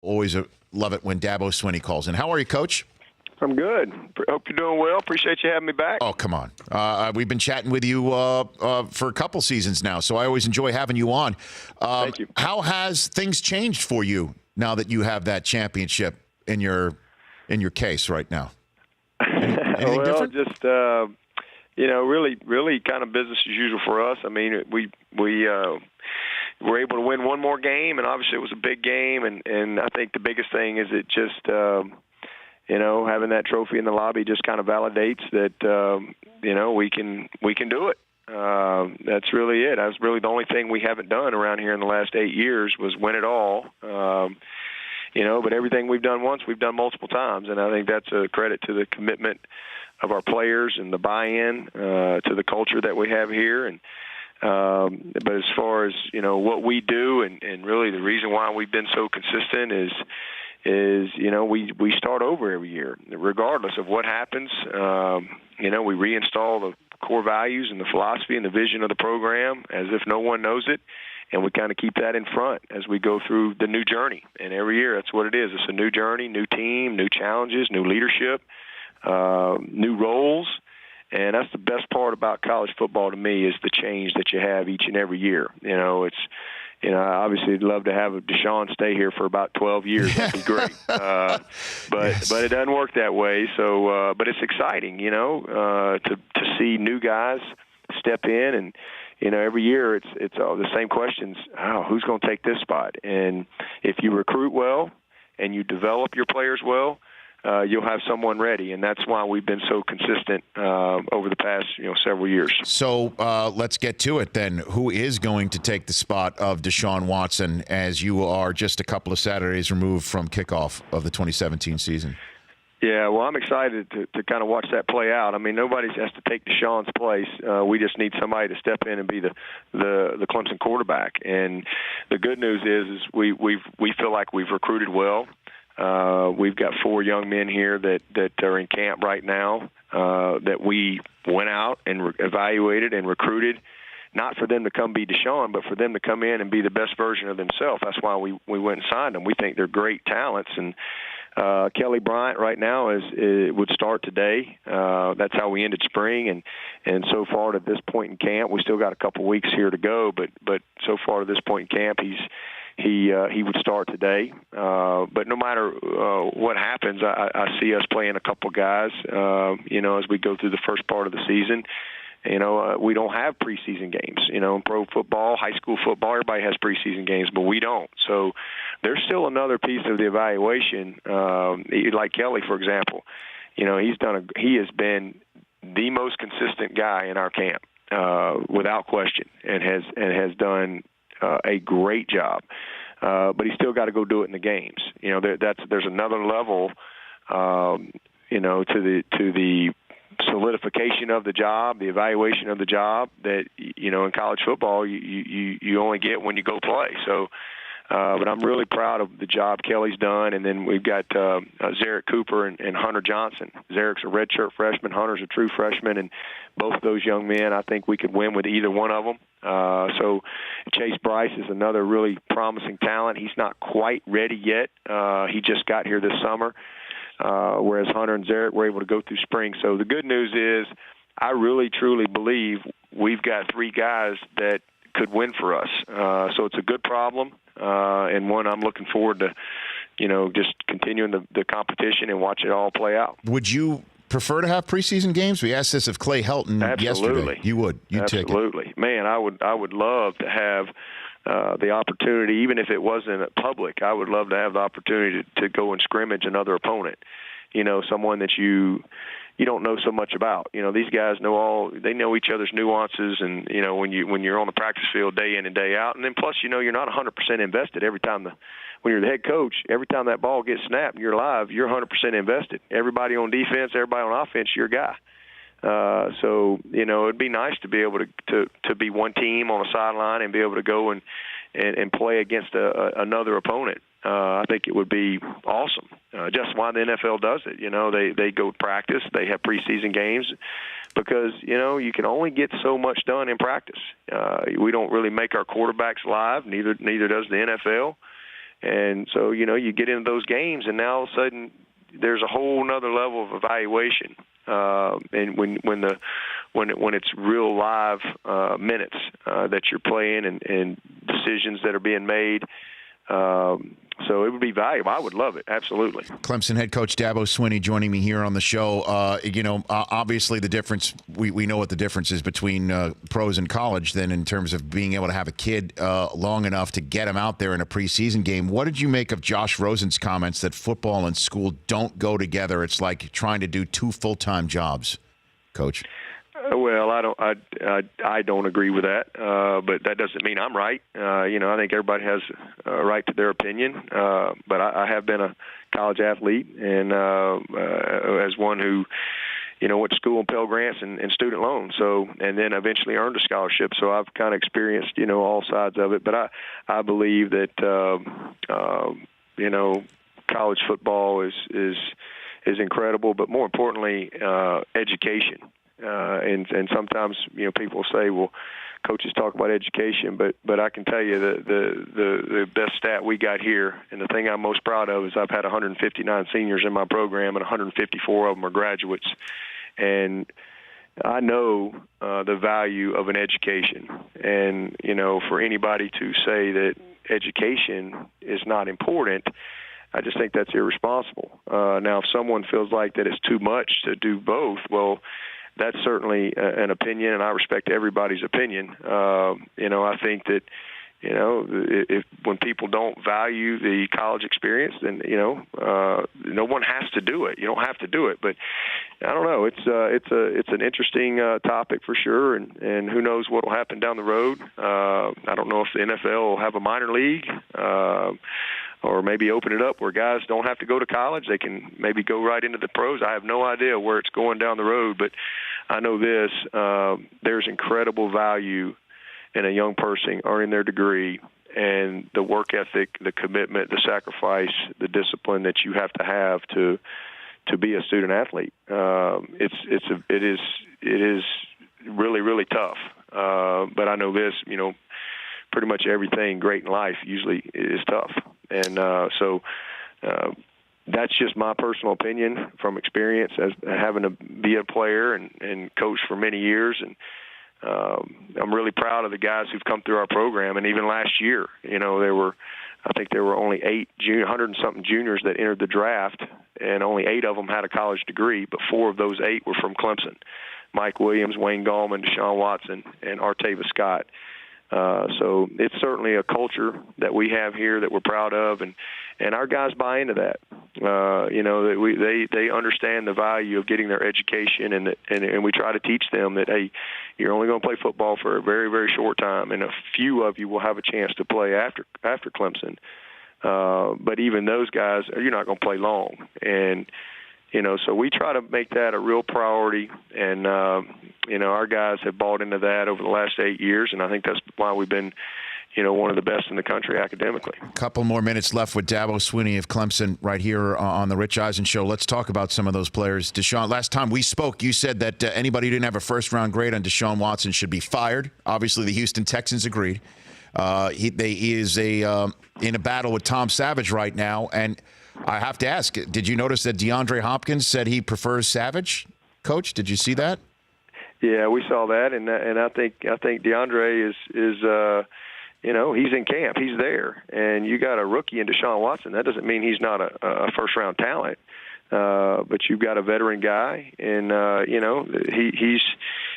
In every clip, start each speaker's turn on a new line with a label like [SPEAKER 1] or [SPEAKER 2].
[SPEAKER 1] Always love it when Dabo Swinney calls in. How are you, Coach?
[SPEAKER 2] I'm good. Hope you're doing well. Appreciate you having me back.
[SPEAKER 1] Oh, come on. We've been chatting with you for a couple seasons now, so I always enjoy having you on.
[SPEAKER 2] Thank you.
[SPEAKER 1] How has things changed for you now that you have that championship in your case right now? Anything different?
[SPEAKER 2] Just really kind of business as usual for us. I mean, we were able to win one more game, and obviously it was a big game. And I think the biggest thing is it just having that trophy in the lobby just kind of validates that we can do it. That's really it. That's really the only thing we haven't done around here in the last 8 years was win it all. But everything we've done once, we've done multiple times, and I think that's a credit to the commitment of our players and the buy-in to the culture that we have here. And but as far as what we do, and really the reason why we've been so consistent is we start over every year, regardless of what happens. We reinstall the core values and the philosophy and the vision of the program as if no one knows it. And we kind of keep that in front as we go through the new journey. And every year, that's what it is. It's a new journey, new team, new challenges, new leadership, new roles. And that's the best part about college football to me is the change that you have each and every year. I obviously would love to have Deshaun stay here for about 12 years. That'd be great. But it doesn't work that way. So, but it's exciting, to see new guys step in and, every year it's all the same questions. Who's going to take this spot? And if you recruit well and you develop your players well, you'll have someone ready. And that's why we've been so consistent over the past, several years.
[SPEAKER 1] So let's get to it then. Who is going to take the spot of Deshaun Watson as you are just a couple of Saturdays removed from kickoff of the 2017 season?
[SPEAKER 2] Yeah, well, I'm excited to kind of watch that play out. I mean, nobody has to take Deshaun's place. We just need somebody to step in and be the Clemson quarterback. And the good news is we feel like we've recruited well. We've got 4 young men here that are in camp right now that we went out and evaluated and recruited, not for them to come be Deshaun, but for them to come in and be the best version of themselves. That's why we went and signed them. We think they're great talents. And Kelly Bryant right now would start today. That's how we ended spring, and so far to this point in camp, we still got a couple weeks here to go. But so far to this point in camp, he would start today. But no matter what happens, I see us playing a couple guys. As we go through the first part of the season. We don't have preseason games. In pro football, high school football, everybody has preseason games, but we don't. So there's still another piece of the evaluation. Like Kelly, for example, he has been the most consistent guy in our camp, without question, and has done a great job. But he's still got to go do it in the games. There's another level, to the solidification of the job, the evaluation of the job that, in college football, you only get when you go play. So, but I'm really proud of the job Kelly's done. And then we've got Zarek Cooper and Hunter Johnson. Zarek's a redshirt freshman. Hunter's a true freshman. And both of those young men, I think we could win with either one of them. So Chase Bryce is another really promising talent. He's not quite ready yet. He just got here this summer. Whereas Hunter and Zarek were able to go through spring. So the good news is I really, truly believe we've got 3 guys that could win for us. So it's a good problem, and one I'm looking forward to, just continuing the competition and watch it all play out.
[SPEAKER 1] Would you prefer to have preseason games? We asked this of Clay Helton yesterday. You would. You'd take it.
[SPEAKER 2] Absolutely. Man, I would love to have the opportunity, even if it wasn't public, I would love to have the opportunity to go and scrimmage another opponent, someone that you don't know so much about. These guys they know each other's nuances, and, when you're on the practice field day in and day out, and then plus, you're not 100% invested every time when you're the head coach, every time that ball gets snapped and you're live, you're 100% invested. Everybody on defense, everybody on offense, you're a guy. So, it'd be nice to be able to be one team on a sideline and be able to go and play against another opponent. I think it would be awesome. Just why the NFL does it. They go practice. They have preseason games because, you can only get so much done in practice. We don't really make our quarterbacks live. Neither does the NFL. And so, you get into those games, and now all of a sudden there's a whole nother level of evaluation. And when it's real live minutes that you're playing and decisions that are being made. So it would be valuable. I would love it. Absolutely.
[SPEAKER 1] Clemson head coach Dabo Swinney joining me here on the show. Obviously the difference, we know what the difference is between pros and college then in terms of being able to have a kid long enough to get him out there in a preseason game. What did you make of Josh Rosen's comments that football and school don't go together? It's like trying to do two full-time jobs, Coach.
[SPEAKER 2] Well, I don't agree with that, but that doesn't mean I'm right. I think everybody has a right to their opinion. But I have been a college athlete, and as one who, went to school in Pell Grants and student loans, and then eventually earned a scholarship. So I've kind of experienced, all sides of it. But I believe that, college football is incredible, but more importantly, education. And sometimes people say, well, coaches talk about education, but I can tell you the best stat we got here, and the thing I'm most proud of is I've had 159 seniors in my program, and 154 of them are graduates, and I know the value of an education, and for anybody to say that education is not important, I just think that's irresponsible. Now, if someone feels like that it's too much to do both, well, that's certainly an opinion, and I respect everybody's opinion. I think that, if when people don't value the college experience, then, no one has to do it. You don't have to do it. But I don't know. It's an interesting topic for sure, and who knows what will happen down the road. I don't know if the NFL will have a minor league, or maybe open it up where guys don't have to go to college. They can maybe go right into the pros. I have no idea where it's going down the road, but I know this, there's incredible value in a young person earning their degree, and the work ethic, the commitment, the sacrifice, the discipline that you have to be a student athlete. It is really, really tough. But I know this, pretty much everything great in life usually is tough. And so that's just my personal opinion from experience as having to be a player and coach for many years. And I'm really proud of the guys who've come through our program. And even last year, I think there were only 100 and something juniors that entered the draft, and only 8 of them had a college degree, but 4 of those 8 were from Clemson. Mike Williams, Wayne Gallman, Deshaun Watson, and Artavis Scott. So it's certainly a culture that we have here that we're proud of, and our guys buy into that. That they understand the value of getting their education, and we try to teach them that, hey, you're only going to play football for a very, very short time, and a few of you will have a chance to play after Clemson. But even those guys, you're not going to play long, and so we try to make that a real priority, and our guys have bought into that over the last 8 years, and I think that's why we've been, one of the best in the country academically.
[SPEAKER 1] A couple more minutes left with Dabo Swinney of Clemson right here on the Rich Eisen Show. Let's talk about some of those players. Deshaun, last time we spoke, you said that anybody who didn't have a first-round grade on Deshaun Watson should be fired. Obviously, the Houston Texans agreed. He is in a battle with Tom Savage right now, and I have to ask, did you notice that DeAndre Hopkins said he prefers Savage? Coach, did you see that?
[SPEAKER 2] Yeah, we saw that, and I think DeAndre is he's in camp, he's there, and you got a rookie in Deshaun Watson. That doesn't mean he's not a first round talent, but you've got a veteran guy, and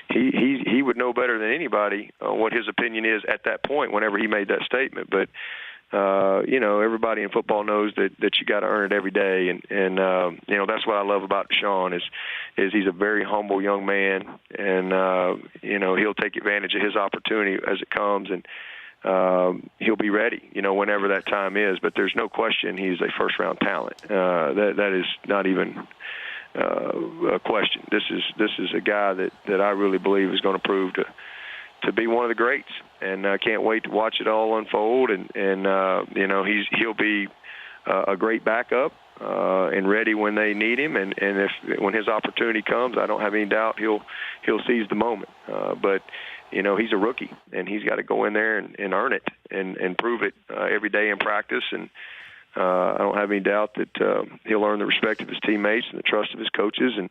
[SPEAKER 2] he would know better than anybody what his opinion is at that point whenever he made that statement, but. Everybody in football knows that you got to earn it every day, and that's what I love about Deshaun is he's a very humble young man, and he'll take advantage of his opportunity as it comes, and he'll be ready, whenever that time is. But there's no question he's a first round talent. That is not even a question. This is a guy that I really believe is going to prove to be one of the greats, and I can't wait to watch it all unfold. And he'll be a great backup and ready when they need him. And when his opportunity comes, I don't have any doubt he'll seize the moment. But he's a rookie, and he's got to go in there and earn it and prove it every day in practice. And I don't have any doubt that he'll earn the respect of his teammates and the trust of his coaches, and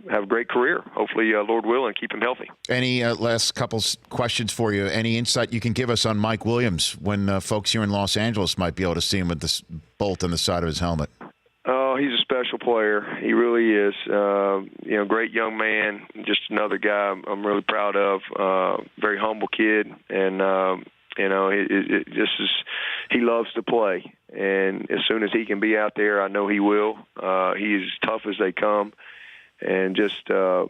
[SPEAKER 2] have a great career. Hopefully, Lord willing, keep him healthy.
[SPEAKER 1] Any last couple questions for you? Any insight you can give us on Mike Williams when folks here in Los Angeles might be able to see him with this bolt on the side of his helmet?
[SPEAKER 2] Oh, he's a special player. He really is. Great young man. Just another guy I'm really proud of. Very humble kid, and he loves to play. And as soon as he can be out there, I know he will. He's as tough as they come, and just a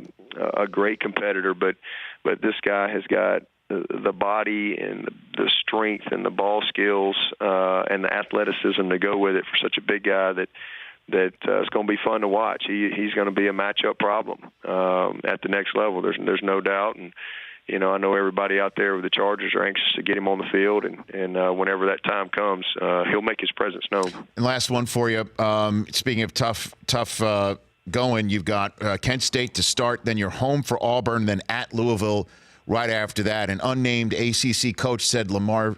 [SPEAKER 2] great competitor. But this guy has got the body and the strength and the ball skills and the athleticism to go with it for such a big guy that it's going to be fun to watch. He's going to be a matchup problem at the next level. There's no doubt. And I know everybody out there with the Chargers are anxious to get him on the field, and whenever that time comes, he'll make his presence known.
[SPEAKER 1] And last one for you. Speaking of tough going, you've got Kent State to start, then you're home for Auburn, then at Louisville right after that. An unnamed ACC coach said Lamar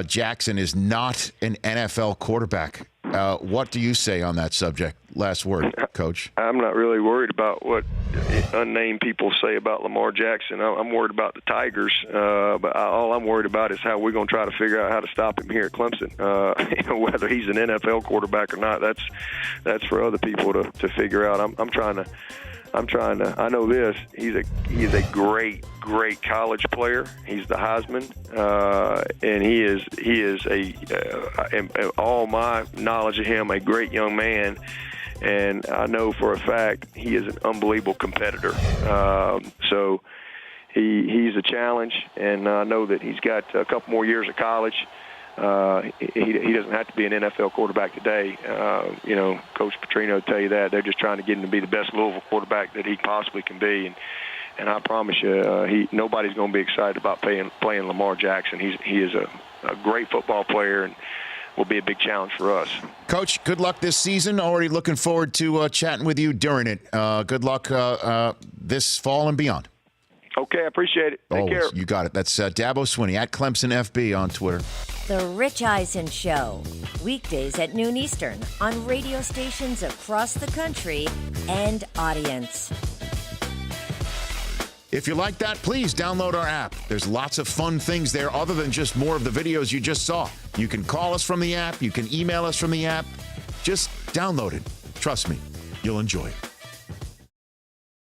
[SPEAKER 1] Jackson is not an NFL quarterback. What do you say on that subject? Last word, Coach.
[SPEAKER 2] I'm not really worried about what unnamed people say about Lamar Jackson. I'm worried about the Tigers, but all I'm worried about is how we're going to try to figure out how to stop him here at Clemson. Whether he's an NFL quarterback or not, that's for other people to figure out. I'm trying to. I know this. He is a great college player. He's the Heisman, and he is all my knowledge of him, a great young man. And I know for a fact he is an unbelievable competitor. So he's a challenge, and I know that he's got a couple more years of college. He doesn't have to be an NFL quarterback today. Coach Petrino will tell you that. They're just trying to get him to be the best Louisville quarterback that he possibly can be. And I promise you, nobody's going to be excited about playing Lamar Jackson. He is a great football player and will be a big challenge for us.
[SPEAKER 1] Coach, good luck this season. Already looking forward to chatting with you during it. Good luck this fall and beyond.
[SPEAKER 2] Okay, I appreciate it. Take care.
[SPEAKER 1] You got it. That's Dabo Swinney at Clemson FB on Twitter.
[SPEAKER 3] The Rich Eisen Show, weekdays at noon Eastern on radio stations across the country and audience.
[SPEAKER 1] If you like that, please download our app. There's lots of fun things there other than just more of the videos you just saw. You can call us from the app. You can email us from the app. Just download it. Trust me, you'll enjoy it.